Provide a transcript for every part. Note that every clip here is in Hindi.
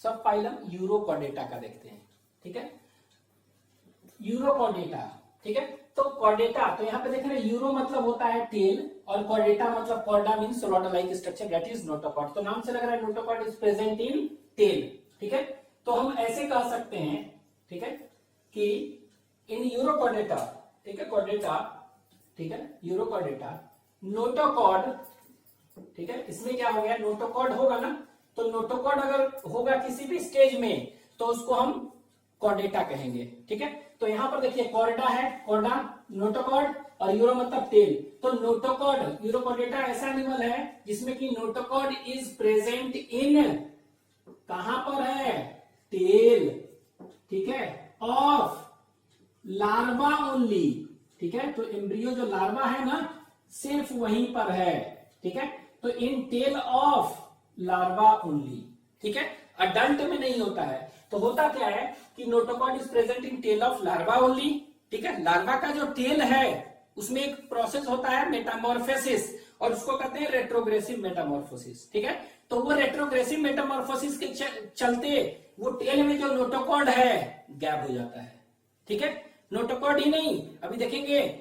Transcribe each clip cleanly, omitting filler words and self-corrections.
सब फाइलम यूरोकॉर्डेटा का देखते हैं। ठीक है, यूरोकॉर्डेटा। ठीक है, तो कॉर्डेटा, तो यहाँ पे देख रहे हैं यूरो मतलब होता है टेल और कॉर्डेटा मतलब chorda means rod like structure that is notochord. तो नाम से लग रहा है notochord is present in tail. ठीक है, तो हम ऐसे कह सकते हैं, ठीक है, कि इन यूरोकॉर्डेटा, ठीक है, कॉर्डेटा, ठीक है, यूरोकॉर्डेटा नोटोकॉर्ड। ठीक है, इसमें क्या हो गया, नोटोकॉर्ड होगा ना, तो नोटोकॉर्ड अगर होगा किसी भी स्टेज में तो उसको हम कॉर्डेटा कहेंगे। ठीक है, तो यहां पर देखिए कॉर्डा है, कॉर्डा, नोटोकॉर्ड और यूरो मतलब टेल। तो नोटोकॉर्ड, यूरोकॉर्डेटा ऐसा एनिमल है जिसमें कि नोटोकॉर्ड इज प्रेजेंट इन, कहां पर है, टेल। ठीक है, ऑफ लार्वा ओनली। ठीक है, तो एम्ब्रियो जो लार्वा है ना सिर्फ वहीं पर है। ठीक है, तो इन टेल ऑफ लार्वा ओनली। ठीक है, अडल्ट में नहीं होता है। तो होता क्या है कि notochord is present in tail of larva only. ठीक है, लार्वा का जो टेल है उसमें एक प्रोसेस होता है मेटामॉर्फोसिस और उसको कहते हैं रेट्रोग्रेसिव मेटामॉर्फोसिस। ठीक है, तो वो रेट्रोग्रेसिव मेटामॉर्फोसिस के चलते वो टेल में जो नोटोकॉर्ड है गैप हो जाता है। ठीक है, नोटोकॉर्ड ही नहीं, अभी देखेंगे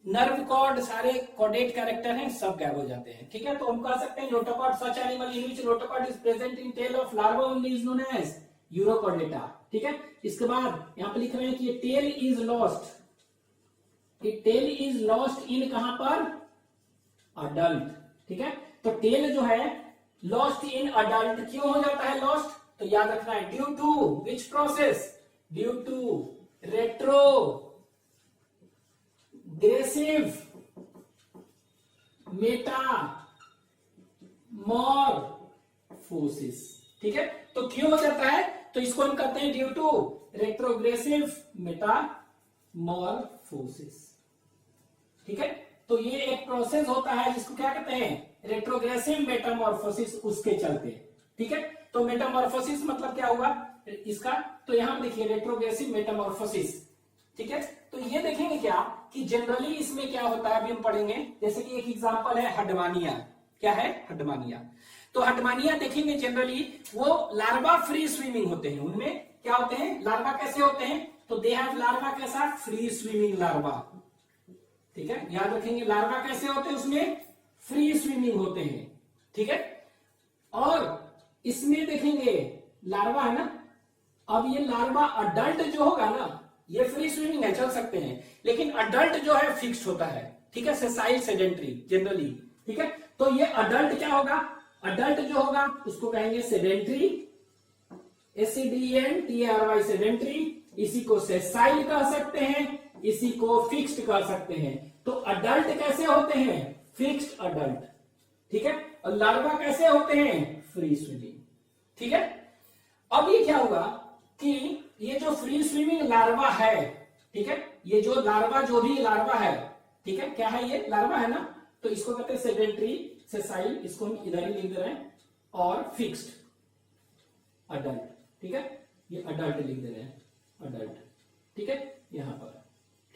नर्व कॉर्ड, सारे कॉर्डेट कैरेक्टर हैं, सब गैप हो जाते हैं। ठीक है, तो हम कह सकते हैं notochord such animal in which notochord is present in tail of larva only is known as urochordata. ठीक है, इसके बाद यहां पे लिख रहे हैं कि tail is lost, tail is lost in कहां पर, अडल्ट। ठीक है, तो टेल जो है लॉस्ट इन अडल्ट क्यों हो जाता है लॉस्ट, तो याद रखना है due to which process, due to retrogressive metamorphosis. ठीक है, तो क्यों हो जाता है, तो इसको हम कहते हैं ड्यू टू रेट्रोग्रेसिव मेटामॉर्फोसिस। ठीक है, तो ये एक प्रोसेस होता है जिसको क्या कहते हैं, रेट्रोग्रेसिव मेटामॉर्फोसिस, उसके चलते। ठीक है, तो मेटामॉर्फोसिस मतलब क्या हुआ इसका, तो यहां पर देखिए रेट्रोग्रेसिव मेटामॉर्फोसिस। ठीक है, तो ये देखेंगे क्या कि जनरली इसमें क्या होता है, अभी हम पढ़ेंगे, जैसे कि एक एग्जांपल है हडमानिया। क्या है, हडमानिया। तो हडमानिया देखेंगे जनरली वो लार्वा फ्री स्विमिंग होते हैं। उनमें क्या होते हैं, लार्वा कैसे होते हैं, तो दे हैव लार्वा कैसा, फ्री स्विमिंग लार्वा। ठीक है, याद रखेंगे लार्वा कैसे होते हैं, उसमें फ्री स्विमिंग होते हैं। ठीक है, और इसमें देखेंगे लार्वा है ना, अब ये लार्वा अडल्ट जो होगा ना ये फ्री स्विमिंग है, चल सकते हैं, लेकिन अडल्ट जो है फिक्स्ड होता है। ठीक है, सेसाइल सेडेंट्री जनरली। ठीक है, तो ये अडल्ट क्या होगा, अडल्ट जो होगा उसको कहेंगे सेडेंट्री, SEDENTRY सेडेंट्री। इसी को सेसाइल कह सकते हैं, इसी को फिक्स्ड कह सकते हैं। तो अडल्ट कैसे होते हैं, फिक्स्ड अडल्ट। ठीक है, और लार्वा कैसे होते हैं, फ्री स्विमिंग। ठीक है, अब ये क्या हुआ कि ये जो फ्री स्विमिंग लार्वा है, ठीक है, ये जो लार्वा, जो भी लार्वा है, ठीक है, क्या है, ये लार्वा है ना, तो इसको कहते हैं सेडेंट्री, सेसाइल, इसको हम इधर ही लिख दे रहे हैं, और फिक्स्ड अडल्ट। ठीक है, ये अडल्ट लिख दे रहे हैं, अडल्ट। ठीक है, यहां पर।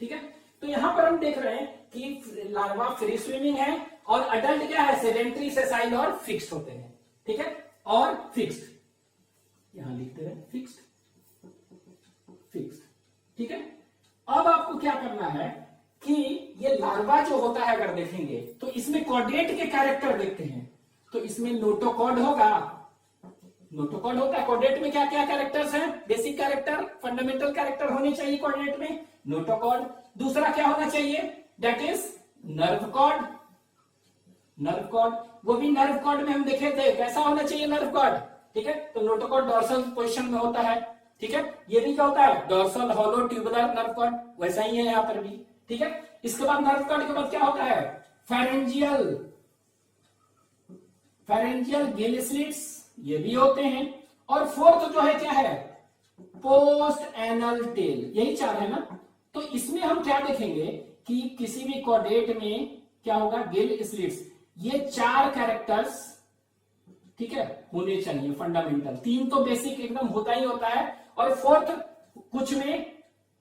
ठीक है, तो यहां पर हम देख रहे हैं कि लार्वा फ्री स्विमिंग है और अडल्ट क्या है, सेडेंट्री, सेसाइल और फिक्स्ड होते हैं। ठीक है, और फिक्स्ड यहां लिखते हैं, फिक्स्ड, फिक्स्ड। ठीक है, अब आपको क्या करना है कि ये लार्वा जो होता है अगर देखेंगे तो इसमें कॉर्डेट के कैरेक्टर देखते हैं, तो इसमें नोटोकॉर्ड होगा, नोटोकॉर्ड होता है। कॉर्डेट में क्या क्या कैरेक्टर्स हैं, बेसिक कैरेक्टर, फंडामेंटल कैरेक्टर होने चाहिए कॉर्डेट में, नोटोकॉर्ड। दूसरा क्या होना चाहिए, that is nerve cord, nerve cord, वो भी नर्व कॉर्ड में हम देखे थे कैसा होना चाहिए नर्व कॉर्ड। ठीक है, तो नोटोकॉर्ड डॉर्सल पोजीशन में होता है। ठीक है, ये भी क्या होता है, dorsal hollow tubular nerve cord, वैसा ही है यहाँ पर भी। ठीक है, इसके बाद नर्व कॉर्ड के बाद क्या होता है, फेरेंजियल, फेरेंजियल गिल स्लिट्स, ये भी होते हैं। और फोर्थ जो है क्या है, पोस्ट एनल टेल, यही चार है ना। तो इसमें हम क्या देखेंगे कि किसी भी कॉर्डेट में क्या होगा, गिल स्लिट्स, ये चार कैरेक्टर्स, ठीक है, होने चाहिए फंडामेंटल। तीन तो बेसिक एकदम होता ही होता है, और फोर्थ कुछ में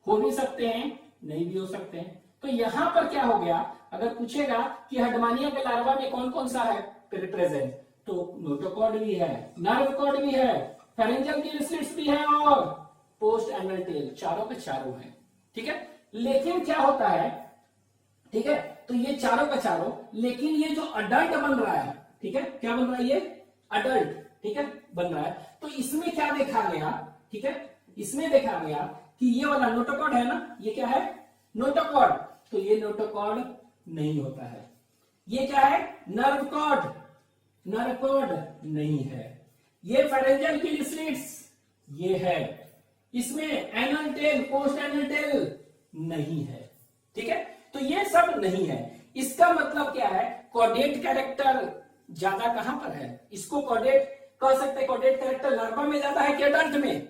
हो भी सकते हैं, नहीं भी हो सकते हैं। तो यहां पर क्या हो गया, अगर पूछेगा कि हडमानिया के लार्वा में कौन कौन सा है प्रेजेंट, तो नोटोकॉर्ड भी है, नर्व कॉर्ड भी है, फेरेंजियल गिल स्लिट्स भी है और पोस्ट एनल टेल, चारों के चारों है। ठीक है, लेकिन क्या होता है, ठीक है, तो ये चारों का चारों, लेकिन ये जो अडल्ट बन रहा है, ठीक है, क्या बन रहा है, ये अडल्ट, ठीक है, बन रहा है। तो इसमें क्या देखा गया, ठीक है, इसमें देखा गया कि ये वाला नोटोकॉर्ड है ना, ये क्या है, नोटोकॉर्ड, तो ये नोटोकॉर्ड नहीं होता है। ये क्या है, नर्व कॉर्ड, नर्व कॉर्ड नहीं है। ये फेरेंजियल गिल स्लिट्स, ये है। इसमें anal tail, post anal tail नहीं है। ठीक है, तो ये सब नहीं है। इसका मतलब क्या है, कॉर्डेट कैरेक्टर ज्यादा कहां पर है, इसको कॉर्डेट कह सकते हैं। कॉर्डेट कैरेक्टर लार्वा में ज्यादा है कि अडल्ट में,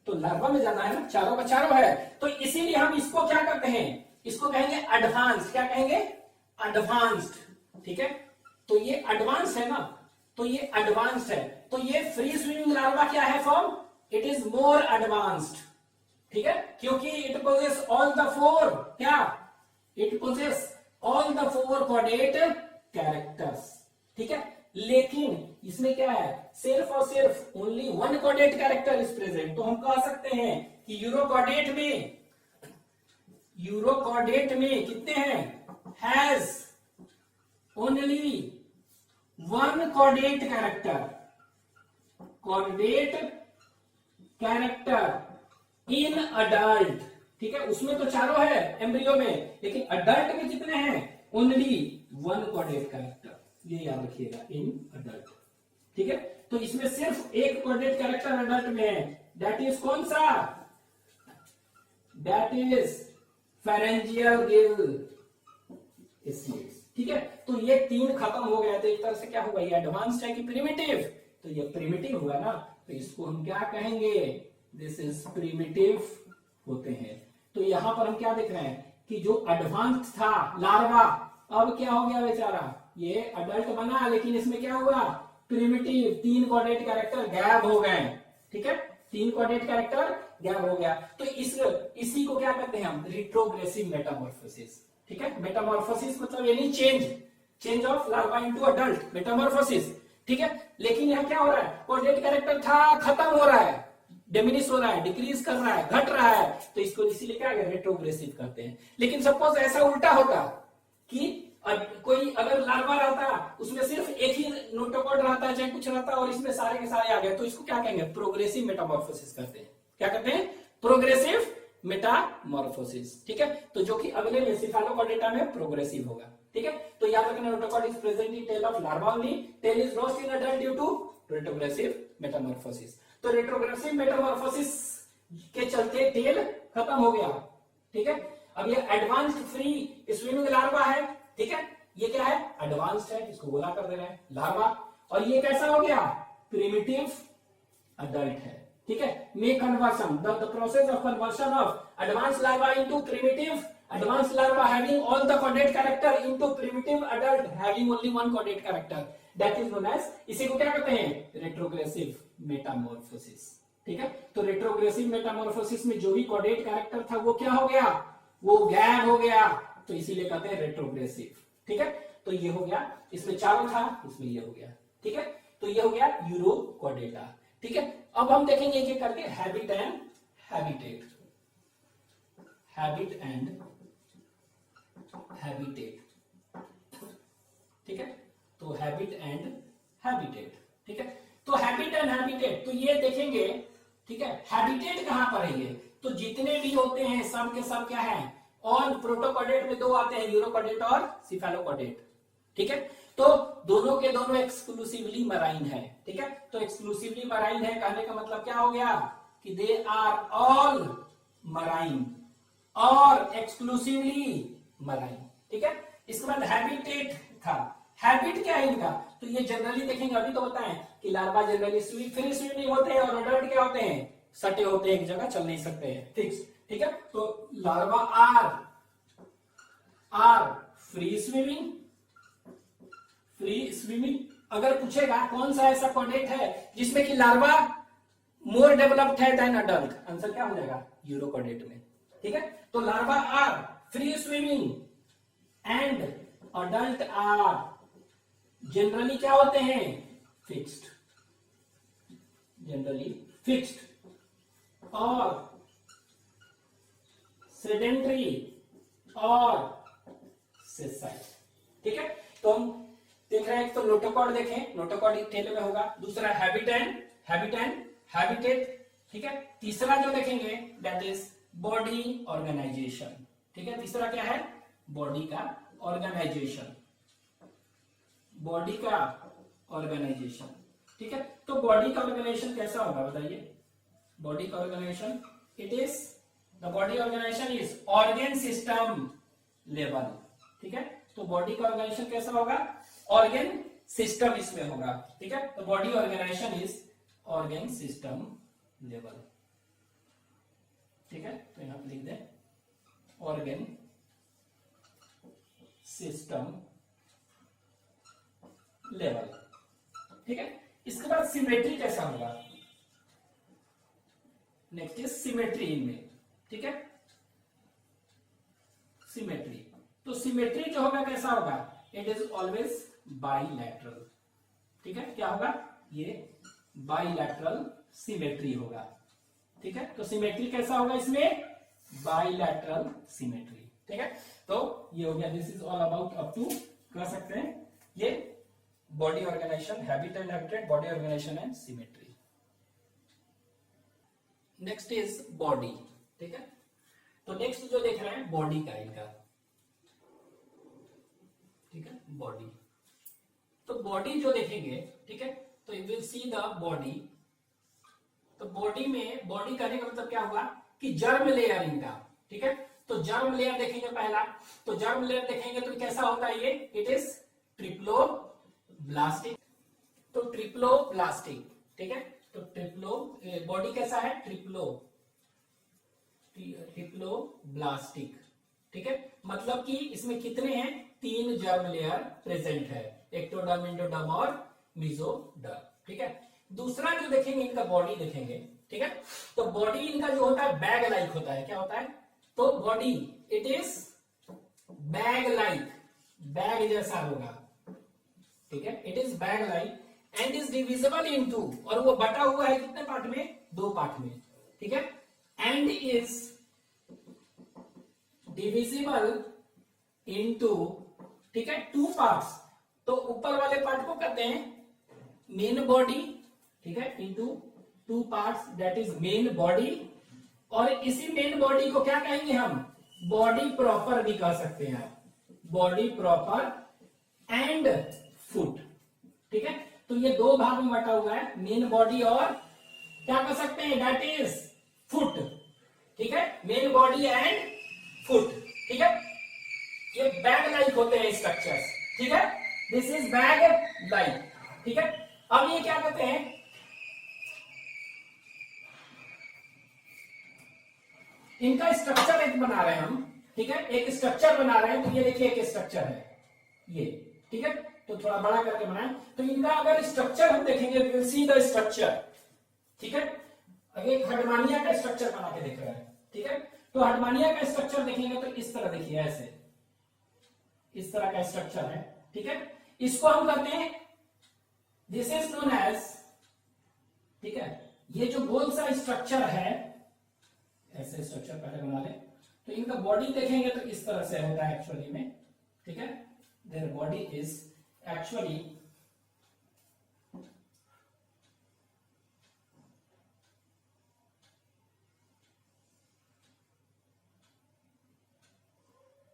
तो लार्वा में ज्यादा है ना, चारों का चारों है। तो इसीलिए हम इसको क्या करते हैं, इसको कहेंगे एडवांस्ड। क्या कहेंगे, एडवांस्ड। ठीक है, तो ये एडवांस है ना, तो ये एडवांस्ड है। तो ये फ्री स्विमिंग लार्वा क्या है form, it is more advanced. ठीक है, क्योंकि it possesses all the four, क्या, it possesses all the four chordate characters. ठीक है, लेकिन इसमें क्या है, सिर्फ और सिर्फ only one chordate character is present. तो हम कह सकते हैं कि यूरोकॉर्डेट में कितने हैं, has only one chordate character in adult. ठीक है, उसमें तो चारों है एम्ब्रियो में, लेकिन अडल्ट में कितने हैं, ओनली वन कॉर्डेट कैरेक्टर, ये याद रखिएगा, इन अडल्ट। ठीक है, तो इसमें सिर्फ एक कॉर्डेट कैरेक्टर अडल्ट में है, दैट इज कौन सा, that is pharyngeal gill slits. ठीक है, तो ये तीन खत्म हो गया। तो एक तरह से क्या होगा, ये एडवांस्ड है कि प्रिमिटिव, तो ये प्रिमिटिव हुआ ना, तो इसको हम क्या कहेंगे, दिस इज प्रिमिटिव होते हैं। तो यहां पर हम क्या देख रहे हैं कि जो एडवांस्ड था लार्वा, अब क्या हो गया बेचारा, ये अडल्ट बना, लेकिन इसमें क्या हुआ, प्रिमिटिव, तीन कॉर्डेट कैरेक्टर गैप हो गए। ठीक है, तीन कॉर्डेट कैरेक्टर गैप हो गया। तो इसी को क्या कहते हैं हम, रिट्रोग्रेसिव मेटामॉर्फोसिस। ठीक है, मेटामॉर्फोसिस मतलब यानी change of larva into adult, Metamorphosis. ठीक है, लेकिन यहां क्या हो रहा है, कॉर्डेट कैरेक्टर था, खत्म हो रहा है, डिमिनिश हो रहा है, डिक्रीज कर रहा है, घट रहा है, तो इसको इसीलिए क्या रेट्रोग्रेसिव करते हैं। लेकिन सपोज ऐसा उल्टा होता कि कोई अगर लार्वा रहता, उसमें सिर्फ एक ही नोटोकॉर्ड रहता, चाहे कुछ रहता, और इसमें सारे के सारे आ गए, तो इसको क्या कहेंगे, प्रोग्रेसिव मेटामॉर्फोसिस करते हैं। क्या कहते हैं, प्रोग्रेसिव मेटामॉर्फोसिस। ठीक है, तो जो कि अगले में सिफेलोकॉर्डेटा में प्रोग्रेसिव होगा। ठीक है, तो याद रखना, notochord is present in tail of larva only, tail is lost in adult due to retrogressive metamorphosis. तो रेट्रोग्रेसिव मेटामॉर्फोसिस के चलते टेल खत्म हो गया। ठीक है, अब ये एडवांस्ड फ्री स्विमिंग लार्वा है। ठीक है, ये क्या है, एडवांस्ड है, इसको गोला कर दे रहे हैं लार्वा, और ये कैसा हो गया, प्रिमिटिव अडल्ट है। ठीक है, make conversion, the process of conversion of advanced larva into primitive advanced larva having all the chordate character into primitive adult having only one chordate character, that is known as, इसी को क्या कहते हैं, रेट्रोग्रेसिव मेटामॉर्फोसिस। ठीक है, तो रेट्रोग्रेसिव मेटामॉर्फोसिस में जो भी chordate कैरेक्टर था वो क्या हो गया, वो गैप हो गया, तो इसीलिए कहते हैं रेट्रोग्रेसिव। ठीक है, तो ये हो गया, इसमें चारों था, इसमें ये हो गया। ठीक है, तो ये हो गया यूरोकॉर्डेटा। ठीक है, अब हम देखेंगे एक एक करके, habit and habitat, habit and habitat. ठीक है, तो हैबिट एंड हैबिटेट। ठीक है, तो हैबिट एंड हैबिटेट, तो ये देखेंगे। ठीक है, हैबिटेट कहां पर है, ये तो जितने भी होते हैं सब के सब क्या है, और प्रोटोकॉर्डेट में दो आते हैं, यूरोकॉर्डेट और सिफेलोकॉर्डेट। ठीक है, तो दोनों के दोनों एक्सक्लूसिवली मराइन है। ठीक है, तो एक्सक्लूसिवली मराइन है कहने का मतलब क्या हो गया कि दे आर ऑल मराइन और एक्सक्लूसिवली मराइन। ठीक है, इसके बाद हैबिटेट था, हैबिट क्या है इनका, तो ये जनरली देखेंगे, अभी तो बताएं कि लार्वा जनरली फ्री स्विमिंग होते हैं, और अडल्ट क्या होते हैं, सटे होते हैं, एक जगह चल नहीं सकते हैं, फिक्स। ठीक है, तो लार्वा आर फ्री स्विमिंग। अगर पूछेगा कौन सा ऐसा कॉर्डेट है जिसमें कि लार्वा मोर डेवलप्ड है देन अडल्ट, आंसर क्या हो जाएगा, यूरोकॉर्डेट में। ठीक है, तो larva are free swimming and adult are generally क्या होते हैं, फिक्स्ड। जनरली फिक्स्ड और सेडेंटरी और सेसाइल। ठीक है, तो हम देख रहे हैं, तो नोटोकॉर्ड देखें, नोटोकॉर्ड टेल में होगा। दूसरा हैबिटेट। ठीक है, तीसरा जो देखेंगे दैट इज बॉडी ऑर्गेनाइजेशन। ठीक है, तीसरा क्या है, बॉडी का ऑर्गेनाइजेशन, बॉडी का ऑर्गेनाइजेशन। ठीक है, तो बॉडी का ऑर्गेनाइजेशन कैसा होगा बताइए। बॉडी का organisation, it is the body organisation is organ system level. ठीक है, तो बॉडी का ऑर्गेनाइजेशन कैसा होगा, ऑर्गन सिस्टम इसमें होगा। ठीक है, तो body organisation is organ system level. ठीक है, तो यहां पर लिख दें ऑर्गन सिस्टम लेवल। ठीक है, इसके बाद सिमेट्री कैसा होगा, नेक्स्ट इज सिमेट्री इनमें। ठीक है, सिमेट्री, तो सिमेट्री जो होगा कैसा होगा, इट इज ऑलवेज बाइलैटरल। ठीक है, क्या होगा, ये बाइलैटरल सिमेट्री होगा। ठीक है, तो सिमेट्री कैसा होगा इसमें, बाइलैटरल सिमेट्री। ठीक है, तो ये हो गया, this is all about up to, कह सकते हैं ये body organisation, habitat, body organisation and symmetry. Next is body. ठीक है, तो नेक्स्ट जो देख रहे हैं बॉडी का इनका। ठीक है, बॉडी, तो बॉडी जो देखेंगे, ठीक है, तो you will see the body. तो बॉडी में, बॉडी करने का मतलब क्या हुआ कि जर्म लेयर इनका। ठीक है, तो जर्म लेयर देखेंगे पहला, तो जर्म लेयर देखेंगे तो कैसा होता है ये, इट इज ट्रिप्लोब्लास्टिक। तो ट्रिप्लोब्लास्टिक। ठीक है, तो ट्रिप्लो, बॉडी कैसा है, ट्रिप्लोब्लास्टिक। ठीक है, मतलब कि इसमें कितने हैं, 3 जर्म लेयर प्रेजेंट है, एक्टोडर्म, एंडोडर्म और मेसोडर्म। ठीक है, दूसरा जो देखेंगे इनका बॉडी देखेंगे। ठीक है, तो बॉडी इनका जो होता है बैग लाइक होता है, क्या होता है, तो body it is bag like, bag जैसा होगा। ठीक है, it is bag like and is divisible into, और वो बटा हुआ है कितने पार्ट में, 2 पार्ट में। ठीक है, एंड इज डिविजिबल इनटू, ठीक है, 2 पार्ट्स। तो ऊपर वाले पार्ट को कहते हैं मेन बॉडी। ठीक है, into 2 parts, that is main body. और इसी मेन बॉडी को क्या कहेंगे हम, बॉडी प्रॉपर भी कह सकते हैं, बॉडी प्रॉपर एंड फुट। ठीक है, तो ये 2 भाग में बटा हुआ है, मेन बॉडी और क्या कह सकते हैं, दैट इज फुट। ठीक है, मेन बॉडी एंड फुट। ठीक है, ये बैग लाइक होते हैं स्ट्रक्चर्स। ठीक है, दिस इज बैग लाइक। ठीक है, अब ये क्या कहते हैं, इनका स्ट्रक्चर एक बना रहे हैं हम। ठीक है, एक स्ट्रक्चर बना रहे हैं, तो ये देखिए एक स्ट्रक्चर है ये। ठीक है, तो थोड़ा बड़ा करके बनाए, तो इनका अगर स्ट्रक्चर हम देखेंगे, विल सी द स्ट्रक्चर। ठीक है, अगर हडमानिया का स्ट्रक्चर बना के देख रहे हैं। ठीक है, तो हडमानिया का स्ट्रक्चर देखेंगे तो इस तरह देखिए, ऐसे इस तरह का स्ट्रक्चर है। ठीक है, इसको हम कहते हैं, दिस इज नोन एज, ठीक है, ये जो गोल सा स्ट्रक्चर है, ऐसे स्ट्रक्चर पहले बना ले, तो इनका बॉडी देखेंगे तो इस तरह से होता है एक्चुअली में। ठीक है, देयर बॉडी इज एक्चुअली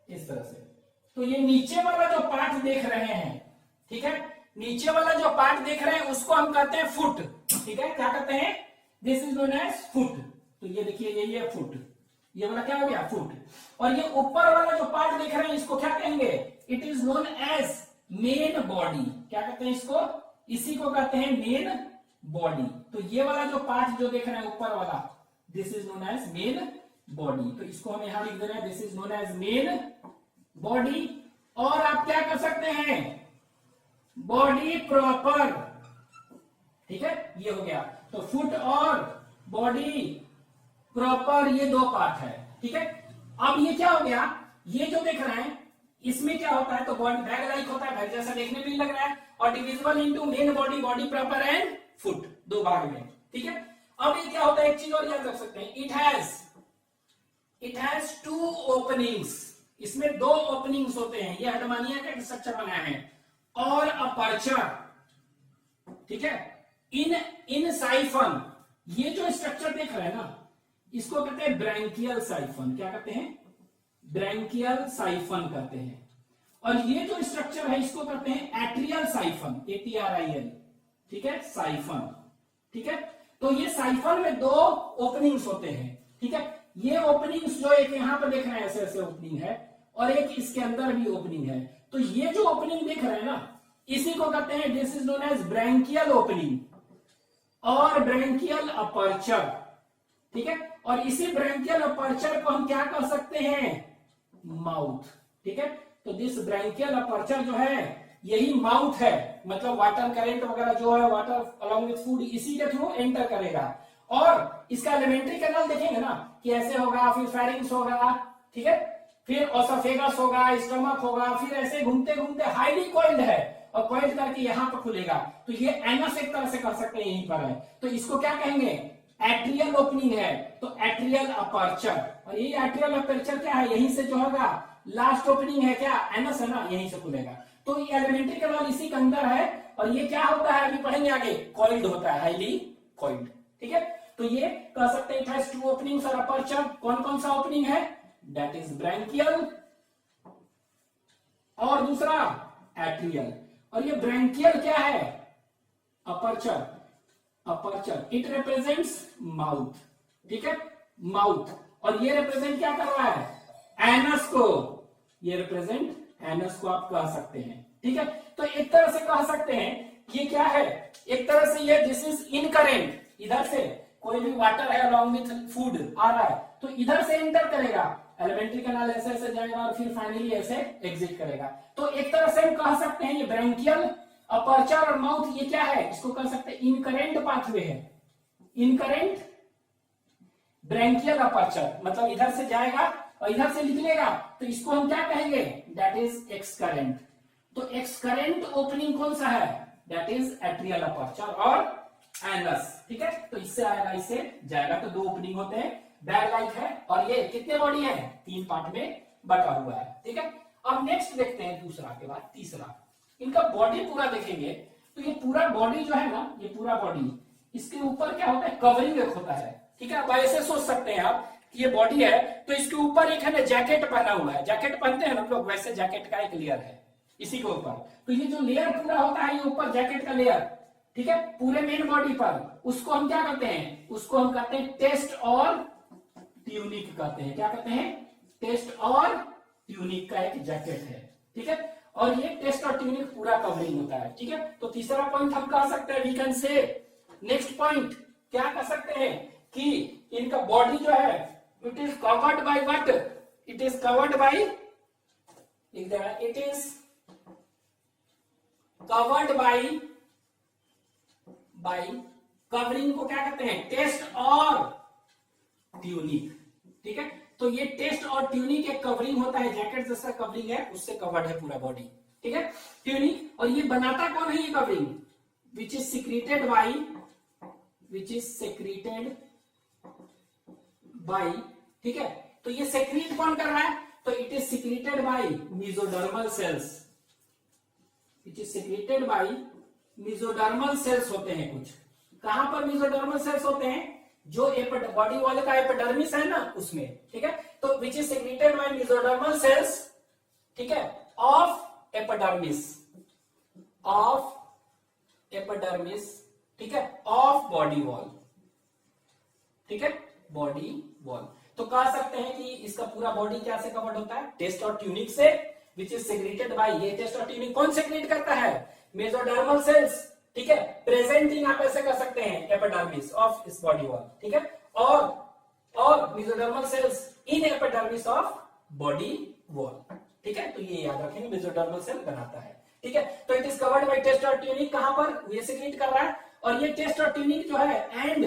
इस तरह से। तो ये नीचे वाला जो पार्ट देख रहे हैं, ठीक है, नीचे वाला जो पार्ट देख रहे हैं उसको हम कहते हैं फुट। ठीक है, क्या कहते हैं, this is known as foot. तो ये देखिए, ये फुट, ये वाला क्या हो गया, फुट। और ये ऊपर वाला जो पार्ट देख रहे हैं इसको क्या कहेंगे, it is known as main body. क्या कहते हैं इसको, इसी को कहते हैं मेन बॉडी। तो ये वाला जो पार्ट जो देख रहे हैं ऊपर वाला, this is known as main body. तो इसको हम यहां लिख दे रहे हैं, this is known as main body. और आप क्या कर सकते हैं, बॉडी प्रॉपर। ठीक है, ये हो गया। तो फुट और बॉडी प्रॉपर, ये 2 पार्ट है। ठीक है, अब ये क्या हो गया, ये जो देख रहे हैं इसमें क्या होता है, तो बॉडी बैग लाइक होता है, बैग जैसा देखने में लग रहा है, और divisible into main body, body proper and foot, 2 भाग में। ठीक है। अब ये क्या होता है, एक चीज और याद रख सकते हैं, इट हैज टू ओपनिंग्स, इसमें 2 ओपनिंग्स होते हैं, ये हडमानिया का स्ट्रक्चर बनाया है, और अपर्चर, ठीक है। इन साइफन, ये जो स्ट्रक्चर देख रहे हैं ना, इसको कहते हैं ब्रैंकियल साइफन। क्या कहते हैं, ब्रैंकियल साइफन कहते हैं। और ये जो स्ट्रक्चर है इसको कहते हैं एट्रियल साइफन, ATRIL, ठीक है, साइफन, ठीक है। तो ये साइफन में 2 ओपनिंग्स होते हैं, ठीक है। ये ओपनिंग्स जो एक यहां पर देख रहे हैं, ऐसे ऐसे ओपनिंग है, और एक इसके अंदर भी ओपनिंग है। तो ये जो ओपनिंग देख रहे हैं ना, इसी को कहते हैं, this is known as branchial opening और ब्रैंकियल अपर्चर, ठीक है। और इसी ब्रैंकियल अपर्चर को हम क्या कह सकते हैं, माउथ, ठीक है। तो दिस ब्रैंकियल अपर्चर जो है यही माउथ है, मतलब वाटर करंट वगैरह जो है, वाटर अलोंग विथ फूड इसी के थ्रू एंटर करेगा। और इसका एलिमेंट्री कैनाल देखेंगे ना कि ऐसे होगा, फिर फेरिंग्स होगा, ठीक है, फिर ओसोफेगस होगा, स्टमक होगा, फिर ऐसे घूमते घूमते हाईली कॉइल्ड है, और कॉइल्ड करके यहां पर खुलेगा। तो ये एनस एक तरह से कर सकते हैं, यहीं पर है। तो इसको क्या कहेंगे, एट्रियल ओपनिंग है, तो एट्रियल अपर्चर। और ये एट्रियल अपर्चर क्या है, यहीं से जो होगा लास्ट ओपनिंग है, क्या एनस है ना, यहीं से खुलेगा। तो ये एलिमेंट्री कैनाल इसी के अंदर है, और ये क्या होता है अभी पढ़ेंगे आगे, कॉइल्ड होता है, हाईली कॉइल्ड, ठीक है। तो ये कह सकते हैं इट हैज 2 ओपनिंग्स और अपर्चर। कौन कौन सा ओपनिंग है, दैट इज ब्रैंकियल और दूसरा एट्रियल। और ये ब्रैंकियल क्या है, aperture, aperture it represents mouth, ठीक है, माउथ। और ये रिप्रेजेंट क्या कर रहा है, एनस को, ये रिप्रेजेंट एनस को आप कह सकते हैं, ठीक है। तो एक तरह से कह सकते हैं ये क्या है, एक तरह से ये दिस इज इनकरेंट, इधर से कोई भी वाटर है अलोंग विथ फूड आ रहा है, तो इधर से एंटर करेगा, एलिमेंट्री कैनाल ऐसे ऐसे जाएगा, और फिर फाइनली ऐसे एग्जिट करेगा। तो एक तरह से हम कह सकते हैं ये ब्रैंकियल अपर्चर और माउथ ये क्या है, इसको कह सकते हैं इनकरेंट पाथवे है, इनकरेंट ब्रैंकियल अपर्चर, मतलब इधर से जाएगा और इधर से निकलेगा, तो इसको हम क्या कहेंगे, दैट इज एक्सकरेंट। तो एक्सकरेंट ओपनिंग कौन सा है, दैट इज एट्रियल अपर्चर और एनस, ठीक है। तो इससे आएगा, इससे जाएगा, तो 2 ओपनिंग होते हैं, बैग लाइक है, और ये कितने बॉडी है, 3 पार्ट में बटा हुआ है, ठीक है। अब नेक्स्ट देखते हैं दूसरा के बाद तीसरा, इनका बॉडी पूरा देखेंगे। तो ये पूरा बॉडी जो है ना, ये पूरा बॉडी, इसके ऊपर क्या होता है, कवरिंग एक होता है, ठीक है। अब ऐसे सोच सकते हैं आप कि ये बॉडी है, तो इसके ऊपर एक है ना जैकेट पहना हुआ है, जैकेट पहनते हैं ना लोग, वैसे जैकेट का एक लेयर है इसी के ऊपर। तो ये जो लेयर पूरा होता है, ये ऊपर जैकेट का लेयर, ठीक है, पूरे मेन बॉडी पर, उसको हम क्या कहते हैं, उसको हम कहते हैं टेस्ट और ट्यूनिक कहते हैं। क्या कहते हैं, टेस्ट और ट्यूनिक का एक जैकेट है, ठीक है। और ये टेस्ट और ट्यूनिक पूरा कवरिंग होता है, ठीक है। तो तीसरा पॉइंट हम कह सकते हैं, we can say next point क्या कह सकते हैं कि इनका बॉडी जो है it is covered by what, it is covered by, it is covered by covering को क्या कहते हैं, टेस्ट और ट्यूनिक, ठीक है। तो ये टेस्ट और ट्यूनिक एक कवरिंग होता है, जैकेट जैसा कवरिंग है, उससे कवर्ड है पूरा बॉडी, ठीक है, ट्यूनिक। और ये बनाता कौन है ये covering, which is secreted bye, ठीक है। तो ये सेक्रीट कौन कर रहा है, तो it is secreted by mesodermal cells, it is secreted by mesodermal cells होते हैं कुछ। कहां पर मेसोडर्मल सेल्स होते हैं, जो बॉडी वाले का एपिडर्मिस है ना उसमें, ठीक है। तो which is secreted by mesodermal cells, ठीक है, ऑफ एपिडर्मिस, ठीक है, ऑफ बॉडी वॉल, ठीक है, बॉडी वॉल। तो कह सकते हैं कि इसका पूरा बॉडी क्या से कवर्ड होता है, टेस्ट और ट्यूनिक से, विच इज सेक्रेटेड बाय, ये टेस्ट और ट्यूनिक कौन सेक्रेट करता है, मेसोडर्मल सेल्स, ठीक है, प्रेजेंटिंग आप ऐसे कर सकते हैं एपिडर्मिस ऑफ इस बॉडी वॉल, ठीक है, और mesodermal cells in epidermis of body wall, ठीक है। तो ये याद रखेंगे, मेसोडर्मल सेल बनाता है, ठीक है। तो it is covered by test और ट्यूनिक, कहां पर, ये सेक्रेट कर रहा है। और ये टेस्ट और ट्यूनिक जो है and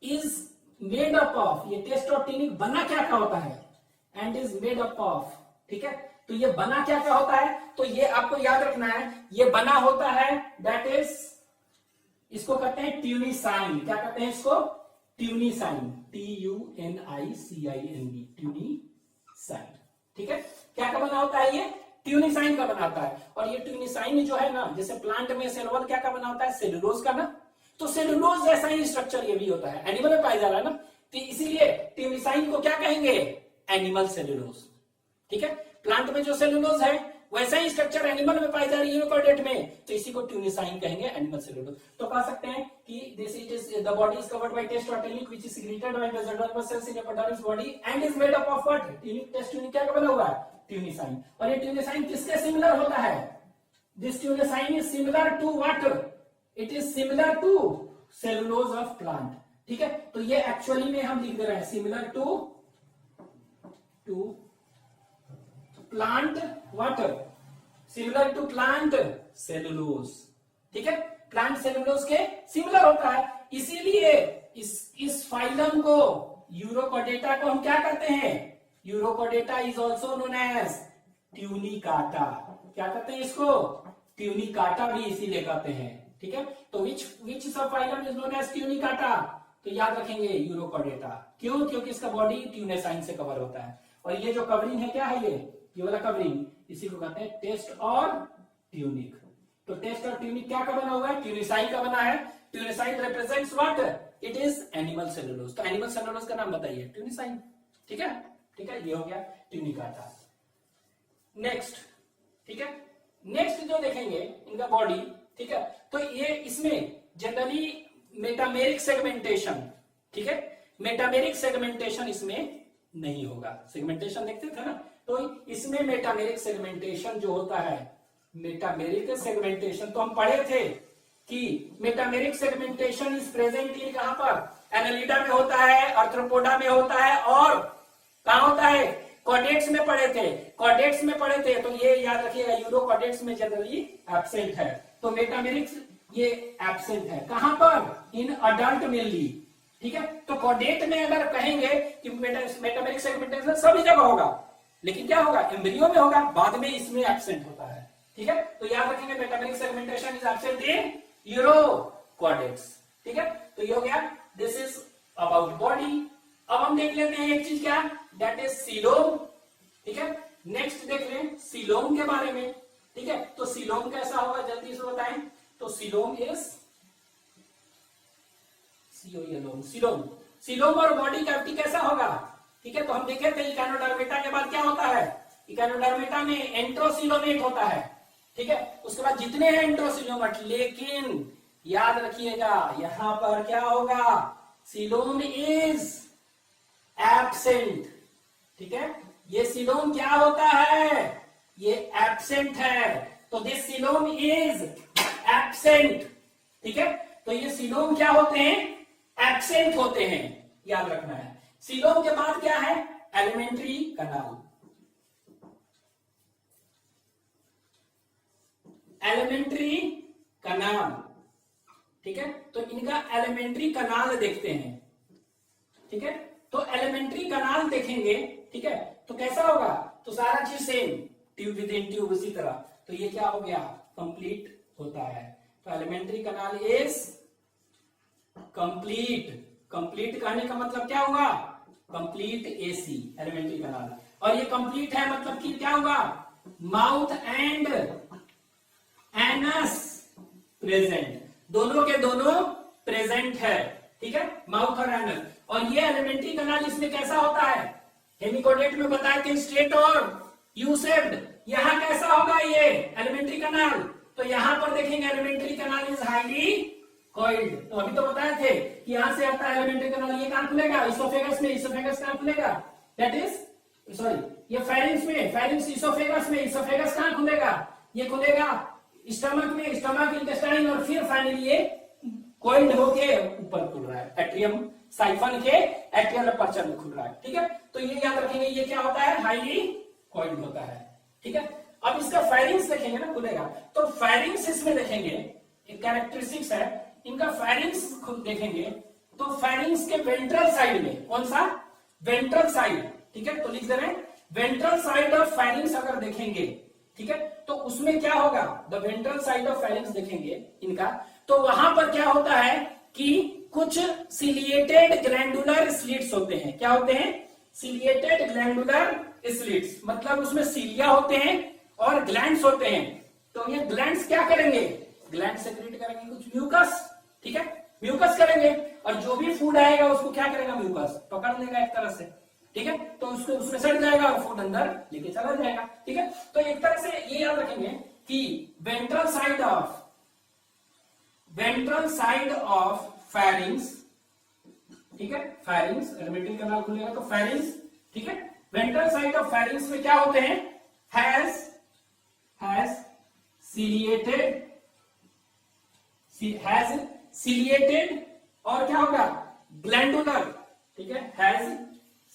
is made up of, ये टेस्ट और ट्यूनिक बना क्या क्या होता है, and is made up of, ठीक है। तो ये बना क्या क्या होता है, तो ये आपको याद रखना है, ये बना होता है दैट इज इसको कहते हैं ट्यूनिसाइन। क्या कहते हैं इसको? ट्यूनिसाइन, TUNICINB, ट्यूनिसाइन। ठीक है, क्या का बना होता है? ये ट्यूनिसाइन का बना होता है। और ये ट्यूनिसाइन जो है ना, जैसे प्लांट में सेल वॉल क्या का बना होता है? सेलुलोज का ना। तो सेलुलोज जैसा ही स्ट्रक्चर ये भी होता है, एनिमल में पाया जा रहा है ना, तो इसीलिए ट्यूनिसाइन को क्या कहेंगे? Animal cellulose. ठीक है, प्लांट में जो सेलुलोज है वैसा ही स्ट्रक्चर एनिमल में पाई जा रही है यूरोकॉर्डेट में, तो इसी को ट्यूनिसाइन कहेंगे, एनिमल सेलुलोज। तो कह सकते हैं कि this is the body is covered by test और tunic which is secreted by messenger cells in epidermis body and is made up of what? Tunic. Test tunic क्या बना हुआ है? ट्यूनिसाइन। और ये ट्यूनिसाइन किसके सिमिलर होता है? This tunicin is similar to what? It is similar to cellulose of plant. ठीक है, तो ये एक्चुअली में हम लिख दे रहे हैं similar to plant water, similar to plant cellulose. ठीक है, प्लांट सेलुलोज के सिमिलर होता है, इसीलिए इस फाइलम को, यूरोकॉर्डेटा को हम क्या कहते हैं? Urochordata is also known as Tunicata. क्या कहते हैं इसको? ट्यूनिकाटा भी इसीलिए कहते हैं। ठीक है, तो which subphylum is known as Tunicata? तो याद रखेंगे यूरोकॉर्डेटा। क्यों? क्योंकि इसका बॉडी ट्यूनिसाइन से कवर होता है। और ये जो कवरिंग है क्या है? ये वाला कवरिंग, इसी को कहते हैं टेस्ट और ट्यूनिक। तो टेस्ट और ट्यूनिक क्या का बना हुआ है? ट्यूनिसाइन का बना है। Tunicin represents what? It is animal cellulose. तो एनिमल सेलुलोज का नाम बताइए, ट्यूनिसाइन। ठीक है, ठीक है, ये हो गया ट्यूनिकाटा। नेक्स्ट, ठीक है, नेक्स्ट जो देखेंगे इनका बॉडी, ठीक है, तो ये इसमें जनरली मेटामेरिक सेगमेंटेशन, ठीक है, मेटामेरिक सेगमेंटेशन इसमें नहीं होगा। सेगमेंटेशन देखते थे ना, तो इसमें मेटामेरिक सेगमेंटेशन जो होता है, मेटामेरिक सेगमेंटेशन तो हम पढ़े थे कि मेटामेरिक सेगमेंटेशन इज प्रेजेंट इन कहां पर? एनालिडा में होता है, आर्थ्रोपोडा में होता है, और कहां होता है? कॉर्डेट्स में पढ़े थे, कॉर्डेट्स में पढ़े थे। तो ये याद रखिएगा, यूरोकॉर्डेट्स में जनरली एब्सेंट है। तो मेटामेरिक ये एब्सेंट है कहां पर? In adult mainly. ठीक है, तो कॉर्डेट में अगर कहेंगे कि मेटामेरिक सेगमेंटेशन सभी जगह होगा, लेकिन क्या होगा? एम्ब्रियो में होगा, बाद में इसमें एब्सेंट होता है। ठीक है, तो याद रखेंगे metameric segmentation is absent in urochordates. ठीक है, तो ये हो गया, दिस इज अबाउट बॉडी। अब हम देख लेते हैं एक चीज, क्या? That is coelom. ठीक है, नेक्स्ट देख लें सीलोम के बारे में। ठीक है, तो सीलोम कैसा होगा जल्दी से बताएं। तो सीलोम इज सीलोम, सीलोम और बॉडी कैविटी कैसा होगा? ठीक है, तो हम देखे थे इकानोडर्मेटा के बाद क्या होता है? इकानोडर्मेटा में एंट्रोसिलोमेट होता है। ठीक है, उसके बाद जितने हैं एंट्रोसिलोमेट, लेकिन याद रखिएगा यहां पर क्या होगा? Coelom is absent. ठीक है, ये सीलोम क्या होता है? ये एब्सेंट है। तो दिस सीलोम इज एब्सेंट। ठीक है, तो ये सीलोम क्या होते हैं? एब्सेंट होते हैं, याद रखना है। सीलोम के बाद क्या है? एलिमेंट्री कनाल। एलिमेंट्री कनाल, ठीक है, तो इनका एलिमेंट्री कनाल देखते हैं। ठीक है, तो एलिमेंट्री कनाल देखेंगे। ठीक है, तो कैसा होगा? तो सारा चीज same, tube with in tube, उसी तरह। तो ये क्या हो गया? कंप्लीट होता है। तो elementary kanal is complete. Complete कहने का मतलब क्या हुआ? कंप्लीट एसी, एलिमेंट्री कनाल। और ये कंप्लीट है मतलब कि क्या होगा? माउथ एंड एनस प्रेजेंट, दोनों के दोनों प्रेजेंट है। ठीक है, माउथ और एनस। और ये एलिमेंट्री कनाल इसमें कैसा होता है? हेमिकोडेट में बताए थे स्ट्रेट और यू शेप्ड। यहां कैसा होगा ये एलिमेंट्री कनाल? तो यहां पर देखेंगे elementary kanal is highly coiled. तो अभी तो बताए थे कि यहां से आता है एलिमेंट्री कनाल, ये कहां खुलेगा? इसोफेगस में। इसोफेगस कहां खुलेगा? दैट इज सॉरी, ये फेरिंक्स में, फेरिंक्स इसोफेगस में। इसोफेगस कहां खुलेगा? ये खुलेगा स्टमक में, स्टमक इंटेस्टाइन, और फिर फाइनली ये कॉइल्ड होके ऊपर खुल रहा है, एट्रियम साइफन के एट्रियल अपर्चर में खुल रहा है। ठीक है, तो ये याद रखेंगे, ये क्या होता है? हाईली कॉइल्ड होता है। ठीक है, अब इसका फेरिंक्स देखेंगे ना, खुलेगा। तो फेरिंक्स इसमें देखेंगे, एक कैरेक्टरिस्टिक्स है इनका। फेरिंक्स खुद देखेंगे तो फेरिंक्स के वेंट्रल साइड में, कौन सा? Ventral side. ठीक है, तो लिख दे रहे हैं वेंट्रल साइड ऑफ फेरिंक्स अगर देखेंगे, ठीक है, तो उसमें क्या होगा? The ventral side of pharynx देखेंगे इनका, तो वहां पर क्या होता है कि कुछ सिलिएटेड ग्लैंडुलर स्लिट्स होते हैं। क्या होते हैं? सिलिएटेड ग्लैंडुलर स्लिट्स, मतलब उसमें सीलिया होते हैं और ग्लैंड्स होते हैं। तो ये ग्लैंड्स क्या करेंगे? ग्लैंड सेक्रेट करेंगे कुछ म्यूकस, ठीक है, म्यूकस करेंगे, और जो भी फूड आएगा उसको क्या करेगा? म्यूकस पकड़ लेगा एक तरह से, ठीक है, तो उसको उसमें सड़ जाएगा और फूड अंदर लेके चला जाएगा, ठीक है। तो एक तरह से ये याद रखेंगे कि वेंट्रल साइड ऑफ फेरिंग्स, ठीक है, फेरिंग्स एलिमेंट्री कैनाल खुलेगा तो फेरिंग्स, ठीक है, वेंट्रल साइड ऑफ फेरिंग्स में क्या होते हैं? हैज सिलिएटेड और क्या होगा? ग्लैंडुलर, ठीक है, has